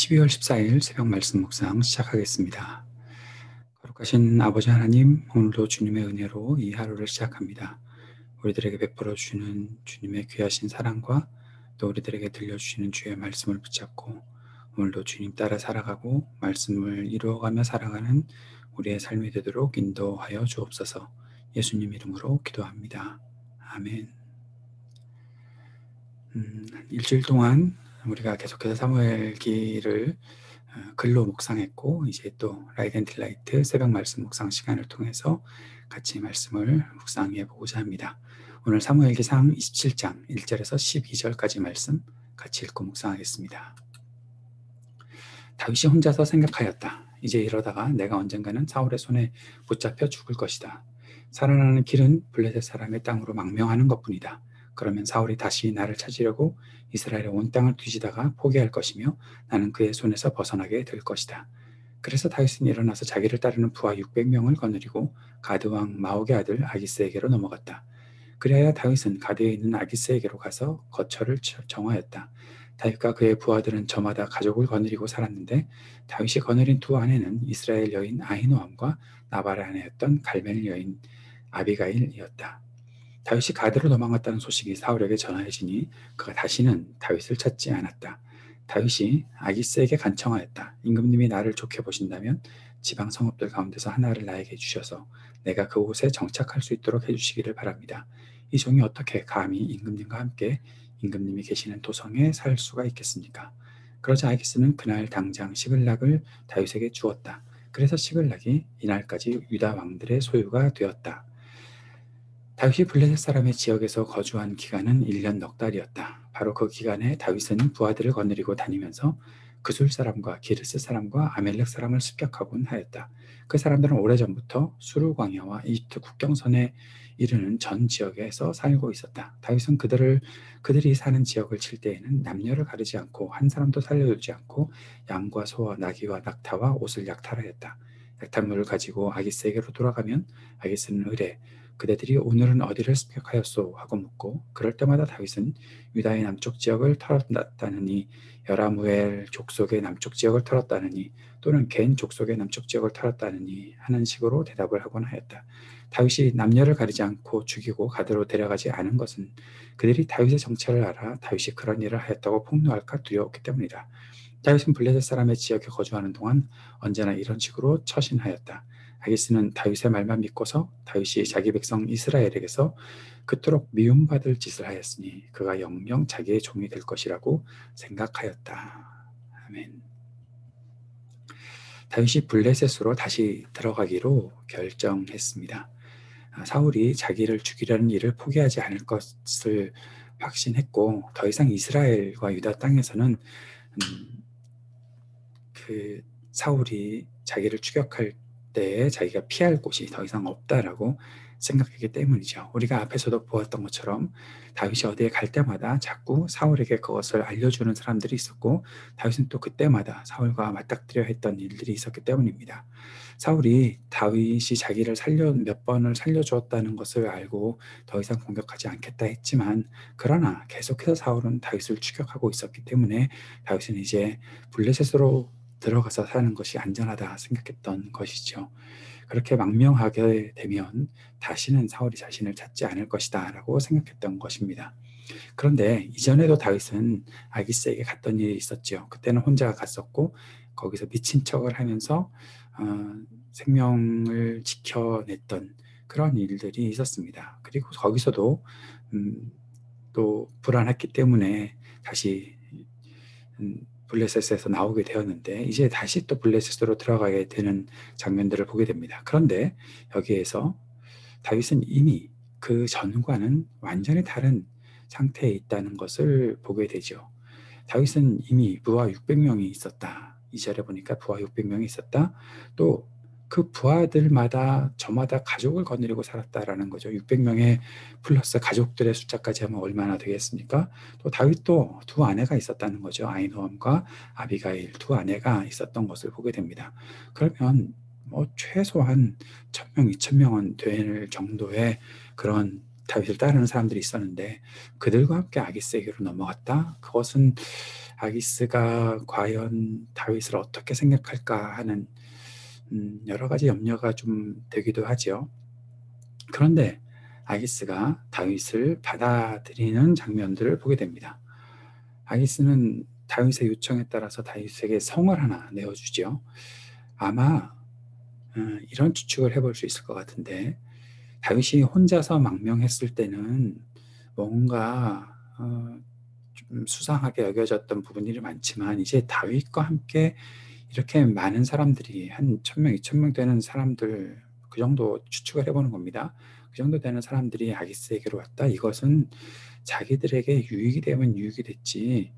12월 14일 새벽 말씀 묵상 시작하겠습니다. 거룩하신 아버지 하나님, 오늘도 주님의 은혜로 이 하루를 시작합니다. 우리들에게 베풀어 주시는 주님의 귀하신 사랑과 또 우리들에게 들려주시는 주의 말씀을 붙잡고 오늘도 주님 따라 살아가고 말씀을 이루어가며 살아가는 우리의 삶이 되도록 인도하여 주옵소서. 예수님 이름으로 기도합니다. 아멘. 일주일 동안 우리가 계속해서 사무엘기를 글로 묵상했고, 이제 또 라이트 앤 딜라이트 새벽 말씀 묵상 시간을 통해서 같이 말씀을 묵상해 보고자 합니다. 오늘 사무엘기상 27장 1절에서 12절까지 말씀 같이 읽고 묵상하겠습니다. 다윗이 혼자서 생각하였다. 이제 이러다가 내가 언젠가는 사울의 손에 붙잡혀 죽을 것이다. 살아나는 길은 블레셋 사람의 땅으로 망명하는 것뿐이다. 그러면 사울이 다시 나를 찾으려고 이스라엘의 온 땅을 뒤지다가 포기할 것이며 나는 그의 손에서 벗어나게 될 것이다. 그래서 다윗은 일어나서 자기를 따르는 부하 600명을 거느리고 가드 왕 마옥의 아들 아기스에게로 넘어갔다. 그리하여 다윗은 가드에 있는 아기스에게로 가서 거처를 정하였다. 다윗과 그의 부하들은 저마다 가족을 거느리고 살았는데 다윗이 거느린 두 아내는 이스라엘 여인 아히노암과 나발의 아내였던 갈멜 여인 아비가일이었다. 다윗이 가드로 도망갔다는 소식이 사울에게 전하여지니 그가 다시는 다윗을 찾지 않았다. 다윗이 아기스에게 간청하였다. 임금님이 나를 좋게 보신다면 지방 성읍들 가운데서 하나를 나에게 주셔서 내가 그곳에 정착할 수 있도록 해주시기를 바랍니다. 이 종이 어떻게 감히 임금님과 함께 임금님이 계시는 도성에 살 수가 있겠습니까? 그러자 아기스는 그날 당장 시글락을 다윗에게 주었다. 그래서 시글락이 이날까지 유다 왕들의 소유가 되었다. 다윗이 블레셋 사람의 지역에서 거주한 기간은 1년 넉 달이었다. 바로 그 기간에 다윗은 부하들을 거느리고 다니면서 그술 사람과 기르스 사람과 아멜렉 사람을 습격하곤 하였다. 그 사람들은 오래전부터 수르 광야와 이집트 국경선에 이르는 전 지역에서 살고 있었다. 다윗은 그들이 사는 지역을 칠 때에는 남녀를 가리지 않고 한 사람도 살려두지 않고 양과 소와 나귀와 낙타와 옷을 약탈하였다. 약탈물을 가지고 아기스에게로 돌아가면 아기스는 의뢰 그대들이 오늘은 어디를 습격하였소? 하고 묻고 그럴 때마다 다윗은 유다의 남쪽 지역을 털었다느니 여라무엘 족속의 남쪽 지역을 털었다느니 또는 겐 족속의 남쪽 지역을 털었다느니 하는 식으로 대답을 하곤 하였다. 다윗이 남녀를 가리지 않고 죽이고 가드로 데려가지 않은 것은 그들이 다윗의 정체를 알아 다윗이 그런 일을 하였다고 폭로할까 두려웠기 때문이다. 다윗은 블레셋 사람의 지역에 거주하는 동안 언제나 이런 식으로 처신하였다. 아기스는 다윗의 말만 믿고서 다윗이 자기 백성 이스라엘에게서 그토록 미움받을 짓을 하였으니 그가 영영 자기의 종이 될 것이라고 생각하였다. 아멘. 다윗이 블레셋으로 다시 들어가기로 결정했습니다. 사울이 자기를 죽이려는 일을 포기하지 않을 것을 확신했고 더 이상 이스라엘과 유다 땅에서는 그 사울이 자기를 추격할 때에 자기가 피할 곳이 더 이상 없다라고 생각했기 때문이죠. 우리가 앞에서도 보았던 것처럼 다윗이 어디에 갈 때마다 자꾸 사울에게 그것을 알려주는 사람들이 있었고 다윗은 또 그때마다 사울과 맞닥뜨려 했던 일들이 있었기 때문입니다. 사울이 다윗이 자기를 몇 번을 살려주었다는 것을 알고 더 이상 공격하지 않겠다 했지만 그러나 계속해서 사울은 다윗을 추격하고 있었기 때문에 다윗은 이제 블레셋으로 들어가서 사는 것이 안전하다 생각했던 것이죠. 그렇게 망명하게 되면 다시는 사울이 자신을 찾지 않을 것이다 라고 생각했던 것입니다. 그런데 이전에도 다윗은 아기스에게 갔던 일이 있었죠. 그때는 혼자 갔었고 거기서 미친 척을 하면서 생명을 지켜냈던 그런 일들이 있었습니다. 그리고 거기서도 또 불안했기 때문에 다시 블레셋에서 나오게 되었는데 이제 다시 또 블레셋으로 들어가게 되는 장면들을 보게 됩니다. 그런데 여기에서 다윗은 이미 그 전과는 완전히 다른 상태에 있다는 것을 보게 되죠. 다윗은 이미 부하 600명이 있었다. 2절에 보니까 부하 600명이 있었다. 또 그 부하들마다 저마다 가족을 거느리고 살았다라는 거죠. 600명의 플러스 가족들의 숫자까지 하면 얼마나 되겠습니까? 또 다윗도 두 아내가 있었다는 거죠. 아히노암과 아비가일 두 아내가 있었던 것을 보게 됩니다. 그러면 최소한 1000명, 2000명은 될 정도의 그런 다윗을 따르는 사람들이 있었는데 그들과 함께 아기스에게로 넘어갔다. 그것은 아기스가 과연 다윗을 어떻게 생각할까 하는 여러 가지 염려가 좀 되기도 하죠. 그런데 아기스가 다윗을 받아들이는 장면들을 보게 됩니다. 아기스는 다윗의 요청에 따라서 다윗에게 성을 하나 내어주죠. 아마 이런 추측을 해볼 수 있을 것 같은데 다윗이 혼자서 망명했을 때는 뭔가 좀 수상하게 여겨졌던 부분들이 많지만 이제 다윗과 함께 이렇게 많은 사람들이 한 1,000명, 2,000명 되는 사람들 그 정도 추측을 해보는 겁니다. 그 정도 되는 사람들이 아기스에게로 왔다. 이것은 자기들에게 유익이 되면 유익이 됐지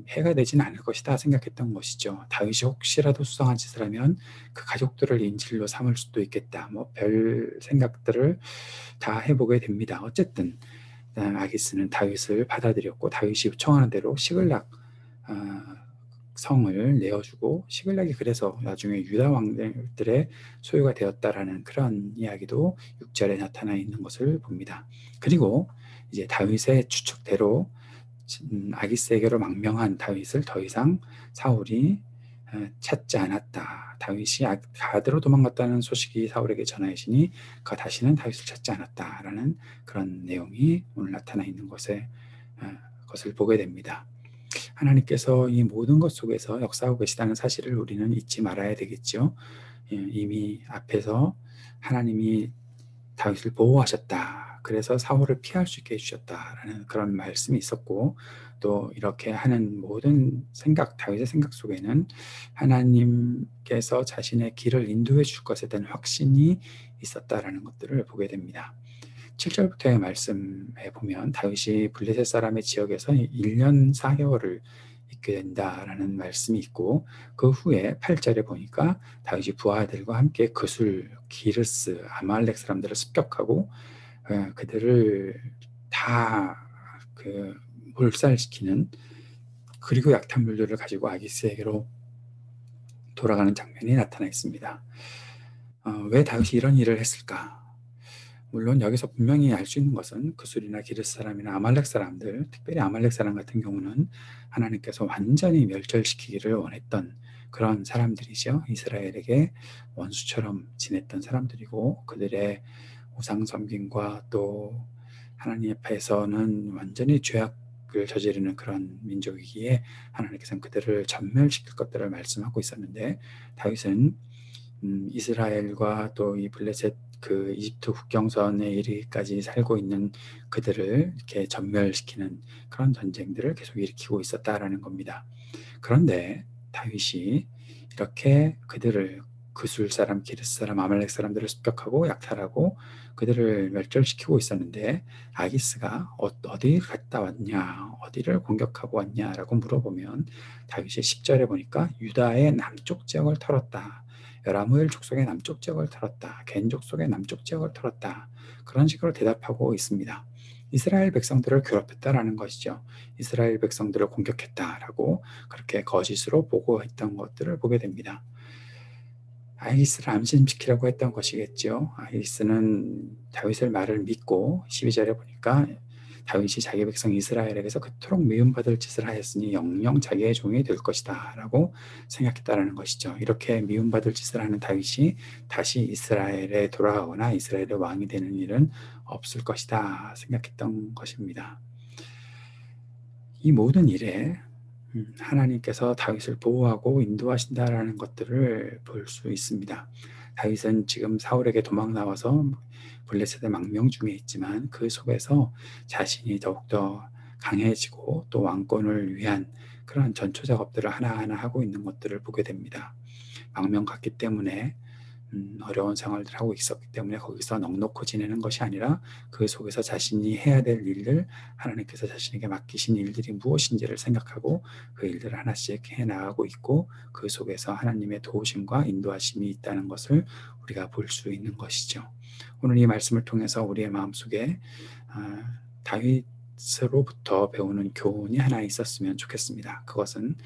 해가 되지는 않을 것이다 생각했던 것이죠. 다윗이 혹시라도 수상한 짓을 하면 그 가족들을 인질로 삼을 수도 있겠다. 뭐 별 생각들을 다 해보게 됩니다. 어쨌든 아기스는 다윗을 받아들였고 다윗이 요청하는 대로 시글락 성을 내어주고 시글락이 그래서 나중에 유다 왕들의 소유가 되었다라는 그런 이야기도 6절에 나타나 있는 것을 봅니다. 그리고 이제 다윗의 추측대로 아기스에게로 망명한 다윗을 더 이상 사울이 찾지 않았다. 다윗이 가드로 도망갔다는 소식이 사울에게 전하여지니 그가 다시는 다윗을 찾지 않았다라는 그런 내용이 오늘 나타나 있는 것을 보게 됩니다. 하나님께서 이 모든 것 속에서 역사하고 계시다는 사실을 우리는 잊지 말아야 되겠죠. 이미 앞에서 하나님이 다윗을 보호하셨다. 그래서 사울을 피할 수 있게 해주셨다라는 그런 말씀이 있었고 또 이렇게 하는 모든 생각, 다윗의 생각 속에는 하나님께서 자신의 길을 인도해 줄 것에 대한 확신이 있었다라는 것들을 보게 됩니다. 7절부터의 말씀에 보면 다윗이 블레셋 사람의 지역에서 1년 4개월을 있게 된다라는 말씀이 있고 그 후에 8절에 보니까 다윗이 부하들과 함께 그술, 기르스, 아말렉 사람들을 습격하고 그들을 다 몰살시키는 그리고 약탄물들을 가지고 아기스에게로 돌아가는 장면이 나타나 있습니다. 왜 다윗이 이런 일을 했을까? 물론 여기서 분명히 알 수 있는 것은 그술이나 기르스 사람이나 아말렉 사람들, 특별히 아말렉 사람 같은 경우는 하나님께서 완전히 멸절시키기를 원했던 그런 사람들이죠. 이스라엘에게 원수처럼 지냈던 사람들이고 그들의 우상 섬김과 또 하나님 앞에서는 완전히 죄악을 저지르는 그런 민족이기에 하나님께서는 그들을 전멸시킬 것들을 말씀하고 있었는데 다윗은 이스라엘과 또 이 블레셋 그 이집트 국경선에 이르기까지 살고 있는 그들을 이렇게 전멸시키는 그런 전쟁들을 계속 일으키고 있었다라는 겁니다. 그런데 다윗이 이렇게 그들을 그술 사람, 기르스 사람, 아말렉 사람들을 습격하고 약탈하고 그들을 멸절시키고 있었는데 아기스가 어디를 갔다 왔냐, 어디를 공격하고 왔냐라고 물어보면 다윗이 10절에 보니까 유다의 남쪽 지역을 털었다. 라무엘 족속의 남쪽 지역을 털었다. 겐 족속의 남쪽 지역을 털었다. 그런 식으로 대답하고 있습니다. 이스라엘 백성들을 괴롭혔다라는 것이죠. 이스라엘 백성들을 공격했다라고 그렇게 거짓으로 보고했던 것들을 보게 됩니다. 아기스를 안심시키려고 했던 것이겠죠. 아기스는 다윗의 말을 믿고 12절에 보니까 다윗이 자기 백성 이스라엘에게서 그토록 미움받을 짓을 하였으니 영영 자기의 종이 될 것이다 라고 생각했다라는 것이죠. 이렇게 미움받을 짓을 하는 다윗이 다시 이스라엘에 돌아가거나 이스라엘의 왕이 되는 일은 없을 것이다 생각했던 것입니다. 이 모든 일에 하나님께서 다윗을 보호하고 인도하신다라는 것들을 볼 수 있습니다. 다윗은 지금 사울에게 도망 나와서 블레셋의 망명 중에 있지만 그 속에서 자신이 더욱더 강해지고 또 왕권을 위한 그런 전초 작업들을 하나하나 하고 있는 것들을 보게 됩니다. 망명 갔기 때문에 어려운 생활을 하고 있었기 때문에 거기서 넉넉히 지내는 것이 아니라 그 속에서 자신이 해야 될 일들, 하나님께서 자신에게 맡기신 일들이 무엇인지를 생각하고 그 일들을 하나씩 해나가고 있고 그 속에서 하나님의 도우심과 인도하심이 있다는 것을 우리가 볼 수 있는 것이죠. 오늘 이 말씀을 통해서 우리의 마음속에 다윗으로부터 배우는 교훈이 하나 있었으면 좋겠습니다. 그것은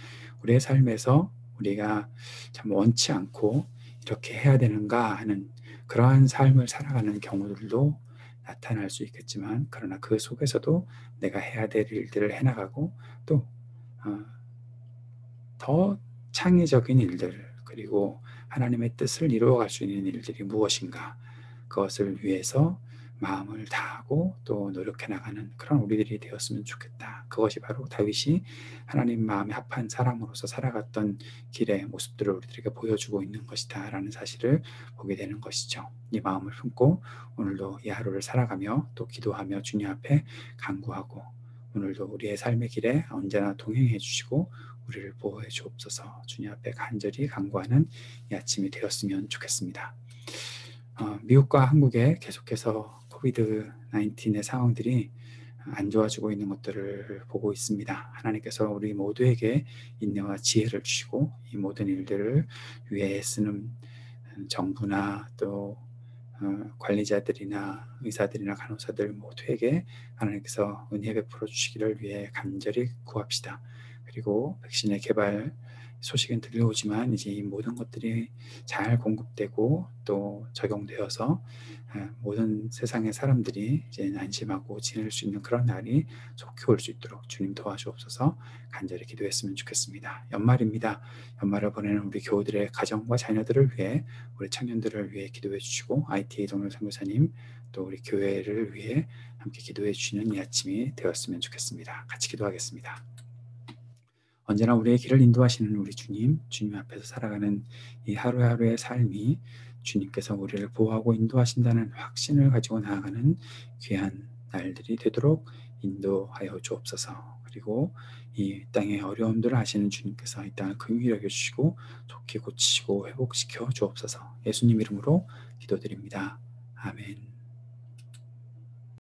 우리의 삶에서 우리가 참 원치 않고 이렇게 해야 되는가 하는 그러한 삶을 살아가는 경우들도 나타날 수 있겠지만, 그러나 그 속에서도 내가 해야 될 일들을 해나가고, 또 더 창의적인 일들, 그리고 하나님의 뜻을 이루어갈 수 있는 일들이 무엇인가, 그것을 위해서 마음을 다하고 또 노력해 나가는 그런 우리들이 되었으면 좋겠다. 그것이 바로 다윗이 하나님 마음에 합한 사람으로서 살아갔던 길의 모습들을 우리들에게 보여주고 있는 것이다 라는 사실을 보게 되는 것이죠. 이 마음을 품고 오늘도 이 하루를 살아가며 또 기도하며 주님 앞에 간구하고, 오늘도 우리의 삶의 길에 언제나 동행해 주시고 우리를 보호해 주옵소서. 주님 앞에 간절히 간구하는 이 아침이 되었으면 좋겠습니다. 미국과 한국에 계속해서 코비드 19의 상황들이 안 좋아지고 있는 것들을 보고 있습니다. 하나님께서 우리 모두에게 인내와 지혜를 주시고 이 모든 일들을 위해 쓰는 정부나 또 관리자들이나 의사들이나 간호사들 모두에게 하나님께서 은혜 베풀어 주시기를 위해 간절히 구합시다. 그리고 백신의 개발 소식은 들려오지만 이제 이 모든 것들이 잘 공급되고 또 적용되어서 모든 세상의 사람들이 이제 안심하고 지낼 수 있는 그런 날이 속히 올 수 있도록 주님 도와주옵소서. 간절히 기도했으면 좋겠습니다. 연말입니다. 연말을 보내는 우리 교우들의 가정과 자녀들을 위해, 우리 청년들을 위해 기도해 주시고, IT 동료 선교사님 또 우리 교회를 위해 함께 기도해 주시는 이 아침이 되었으면 좋겠습니다. 같이 기도하겠습니다. 언제나 우리의 길을 인도하시는 우리 주님, 주님 앞에서 살아가는 이 하루하루의 삶이 주님께서 우리를 보호하고 인도하신다는 확신을 가지고 나아가는 귀한 날들이 되도록 인도하여 주옵소서. 그리고 이 땅의 어려움들을 아시는 주님께서 이 땅을 긍휼히 여겨주시고 좋게 고치시고 회복시켜 주옵소서. 예수님 이름으로 기도드립니다. 아멘.